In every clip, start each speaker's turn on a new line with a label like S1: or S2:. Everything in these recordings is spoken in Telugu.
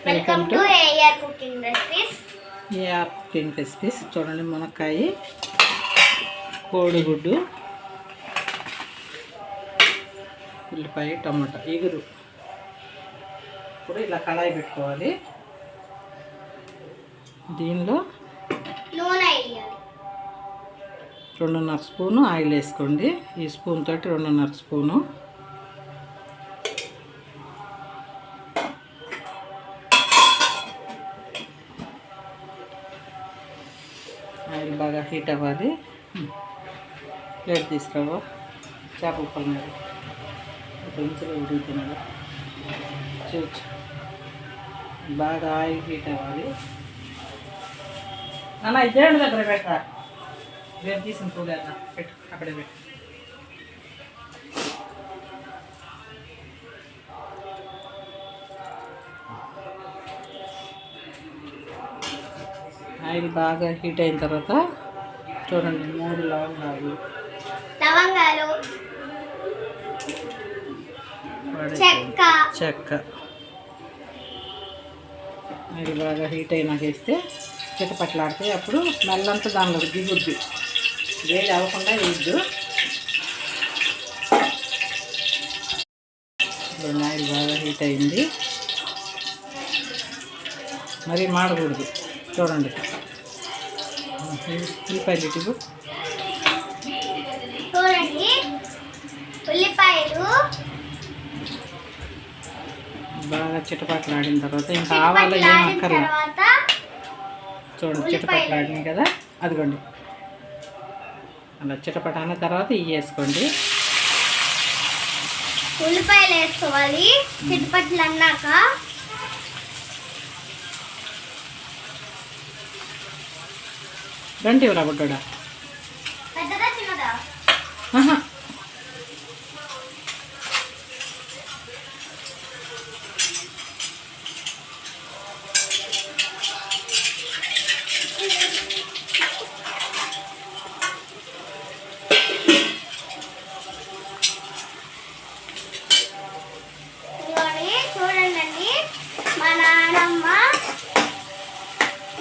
S1: Welcome to AR cooking recipes. చూడండి, మునక్కాయ, కోడిగుడ్డు, ఉల్లిపాయ, టమాటా, ఎగురు. ఇప్పుడు ఇలా కళాయి పెట్టుకోవాలి. దీనిలో
S2: నూనె వేయాలి.
S1: 2.5 స్పూను ఆయిల్ వేసుకోండి. ఈ స్పూన్ తోటి 2.5 స్పూను. ఆయిల్ బాగా హీట్ అవ్వాలి. ప్లేట్ తీసుకురావా. చేపల పొలం మీద కొంచెం ఉడుకుతున్నాడు. చూచు, బాగా ఆయిల్ హీట్ అవ్వాలి. అలా ఇద్దరు దగ్గర పెట్టరా. వేరు తీసిన పూలు అలా పెట్టు, అక్కడే పెట్టు. ఆయిల్ బాగా హీట్ అయిన తర్వాత చూడండి, 3 లవంగాలు, చెక్క. ఆయిల్ బాగా హీట్ అయినాక వేస్తే చిటపట్లాడితే అప్పుడు స్మెల్ అంతా దానిలోకి దిగుద్ది. వేడి అవ్వకుండా వేయద్దు. ఇప్పుడు ఆయిల్ బాగా హీట్ అయింది, మరీ మాడకూడదు. చూడండి, ఉల్లిపాయలు ఇటు
S2: చూడండి. ఉల్లిపాయలు
S1: బాగా చిటపట్లాడిన తర్వాత ఇంకా ఆవాలు ఏం అక్కర్లా. చూడండి, చిటపట్లాడినాయి కదా, అదిగోండి. అలా చిటపట అన్న తర్వాత ఇవి వేసుకోండి.
S2: ఉల్లిపాయలు వేసుకోవాలి. చిటపట్లు అన్నాక
S1: గంటి ఇవ్వరా బుడ్డోడా.
S2: పెద్దదా చిన్నదా? చూడండి, మా నాన్నమ్మ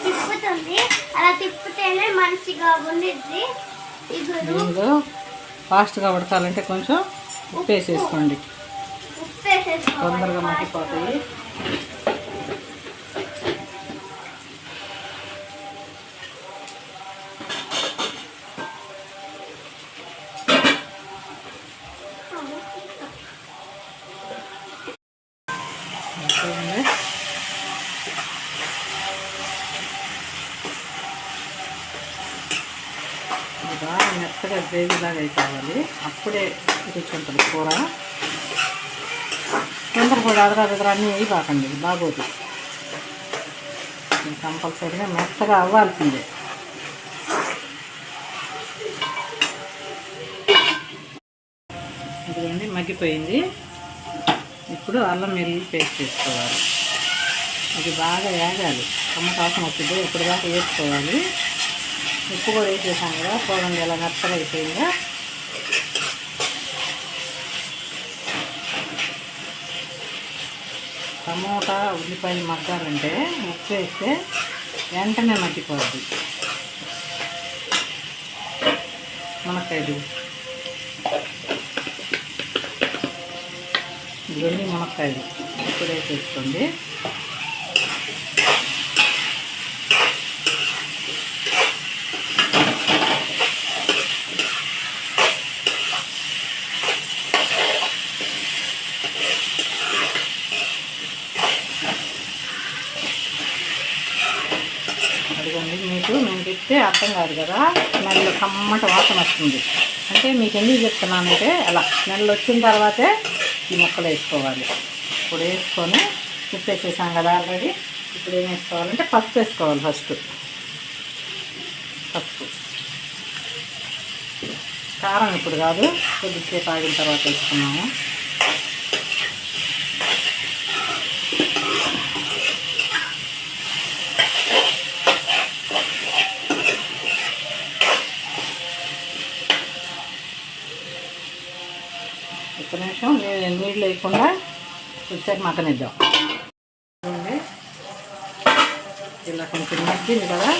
S2: తిప్పుతుంది. అలా తిప్పుతేనే మంచిగా ఉండిద్ది.
S1: దీనిలో ఫాస్ట్గా ఉడకాలంటే కొంచెం ఉప్పు వేసేసుకోండి. తొందరగా మగ్గిపోతాయి. బాగా మెత్తగా గ్రేవీలాగా అయిపోవాలి. అప్పుడే రుచి ఉంటుంది కూర. తొందరపడి అదరా అన్నీ వేయబాకండి, బాగోదు. కంపల్సరీగా మెత్తగా అవ్వాల్సిందే. ఇదిగోండి, మగ్గిపోయింది. ఇప్పుడు అల్లం వెల్లుల్లి పేస్ట్ వేసుకోవాలి. ఇది బాగా వేగాలి. టమాటా వాసన వచ్చింది. ఇప్పుడు దాకా వేసుకోవాలి. ఉప్పు కూడా వేసేసాం కదా. చూడండి ఎలా మెత్తగా అయిపోయిందా. టమోటా ఉల్లిపాయలు మగ్గాలంటే ఉప్పు వేస్తే వెంటనే మగ్గిపోద్ది. మునక్కాయలు, ఇవన్నీ మునక్కాయలు ఇప్పుడు వేసేసుకోండి. అదిగోండి, మేము చెప్తే అర్థం కాదు కదా. స్మెల్ కమ్మట వాసన వస్తుంది. అంటే మీకు ఎందుకు చెప్తున్నానంటే అలా స్మెల్ వచ్చిన తర్వాతే ఈ ముక్కలు వేసుకోవాలి. ఇప్పుడు వేసుకొని ఉప్పు వేసేసాం కదా ఆల్రెడీ. ఇప్పుడు ఏం వేసుకోవాలంటే పసుపు వేసుకోవాలి. పసుపు, కారం ఇప్పుడు కాదు, కొద్దిసేపు ఆగిన తర్వాత వేసుకున్నాము. ఒక్క నిమిషం నీళ్ళు వేయకుండా కొద్దిసేపు మగ్గనిద్దాం. ఇలా కొంచెం మగ్గింది కదా,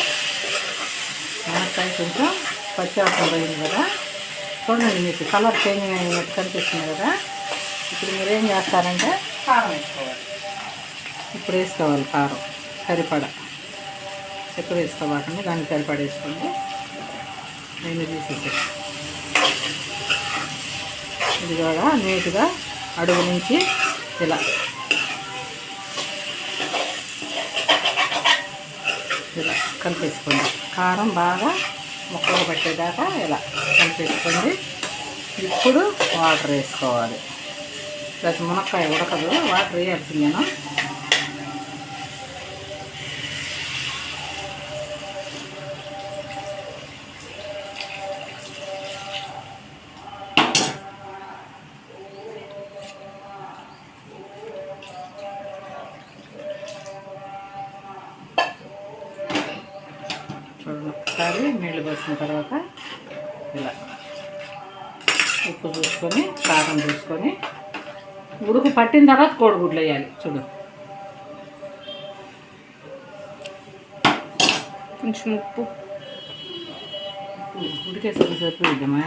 S1: మునక్కాయ కొంచెం పచ్చివాసన పోయింది కదా. చూడండి, మీకు కలర్ చేంజ్ అయినట్టు కనిపిస్తుంది కదా. ఇప్పుడు మీరేం చేస్తారంటే కారం వేసుకోవాలి. ఇప్పుడు వేసుకోవాలి కారం సరిపడా, ఎక్కువ వేసుకోవాలండి, దానికి సరిపడా వేసుకోండి. నేను తీసేసి ఇది కూడా నీట్గా అడుగు నుంచి ఇలా కలిపేసుకోండి. కారం బాగా ముక్కలు పట్టేదాకా ఇలా కలిపేసుకోండి. ఇప్పుడు వాటర్ వేసుకోవాలి. ప్లస్ మునక్కాయ ఉడకదు, వాటర్ వేయాల్సిందేనా. చూడండి, ఒకసారి నీళ్ళు పోసిన తర్వాత ఇలా ఉప్పు చూసుకొని కారం చూసుకొని ఉడుకు పట్టిన తర్వాత కోడిగుడ్లు వేయాలి. చూడు,
S3: కొంచెం ఉప్పు
S1: ఉడికేసరికి సరిపోయిద్దమ్మా.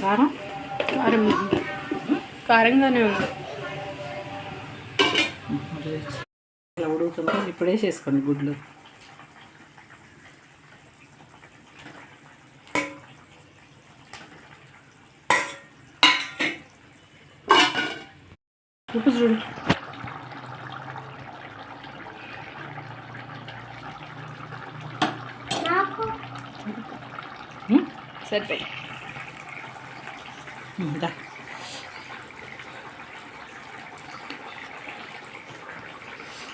S1: కారం
S3: కారం కారంగానే ఉంది.
S1: ఇలా ఉడుకుతుంది. ఇప్పుడు వేసేసుకోండి గుడ్లు. ఉప్పు చూడు,
S2: నాకు
S3: సరిపోయి
S1: దా.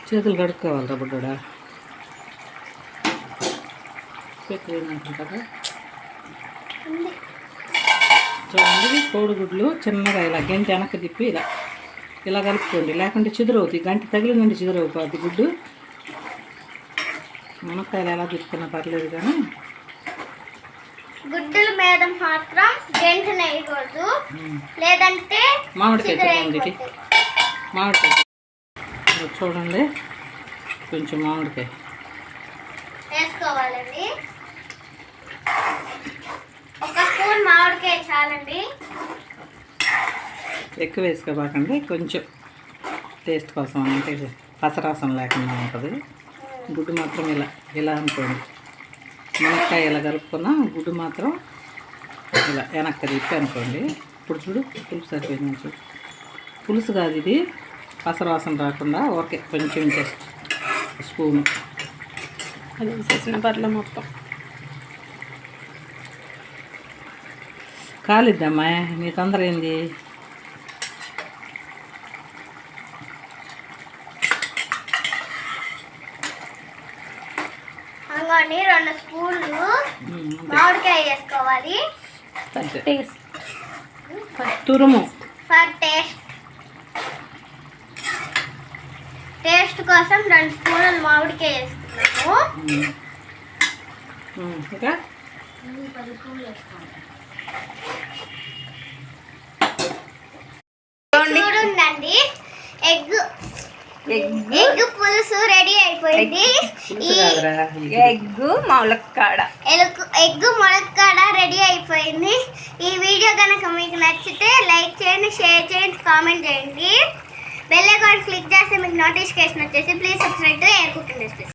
S1: చేతులు కడుక్కోవాలరా బుడ్డా, పెట్టేయమంటుంటారా. చూడండి, కోడిగుడ్లు చిన్నగా ఇలా గంటి వెనక్కి తిప్పి ఇలా ఇలా కలుపుకోండి, లేకుంటే చిదురవుతుంది. గంటి తగిలిందంటే చిదురవుతుంది గుడ్డు. మునక్కాయలు ఎలా తిప్పుకున్నా పర్లేదు, కానీ
S2: గుడ్డల మీద మాత్రం గంట వేయకూడదు, లేదంటే
S1: మామిడికాయ
S2: చిదురు
S1: చూడండి, మామిడికాయ చూడండి, కొంచెం మామిడికాయ
S2: వేసుకోవాలండి. ఒక స్పూన్ మామిడికాయ చాలండి.
S1: ఎక్కువ వేసుకోబాకండి, కొంచెం టేస్ట్ కోసం, అంటే పసరాసం లేకుండా ఉంటుంది. గుడ్డు మాత్రం ఇలా ఇలా అనుకోండి. మునక్కాయ ఇలా కలుపుకున్న గుడ్డు మాత్రం ఇలా వెనక్కి తిప్పి అనుకోండి. ఇప్పుడు చూడు, పులుసు సరిపోయింది. చూడు, పులుసు కాదు ఇది, పసరాసం రాకుండా ఓకే, కొంచెం జస్ట్ స్పూను
S3: అది వేసేసిన పర్ల మొత్తం
S1: కాలిద్దమ్మా. నీ తొందర ఏంది?
S2: అంగోండి, 2 స్పూన్లు మామిడికాయ వేసుకోవాలి.
S1: తురుము
S2: ఫర్ టేస్ట్ కోసం 2 స్పూన్లు మామిడికాయ వేసుకున్నాము.
S1: ఇంకా
S2: 10 స్పూన్లు వేసుకోవాలి. చూడండి, ఎగ్ పులుసు రెడీ అయిపోయింది.
S3: ఎగ్ ములక్కాడ
S2: ఎగ్ ములక్కాడ రెడీ అయిపోయింది. ఈ వీడియో కనుక మీకు నచ్చితే లైక్ చేయండి, షేర్ చేయండి, కామెంట్ చేయండి. బెల్ ఐకాన్ క్లిక్ చేస్తే మీకు నోటిఫికేషన్ వచ్చేసి please subscribe to air cooking recipes.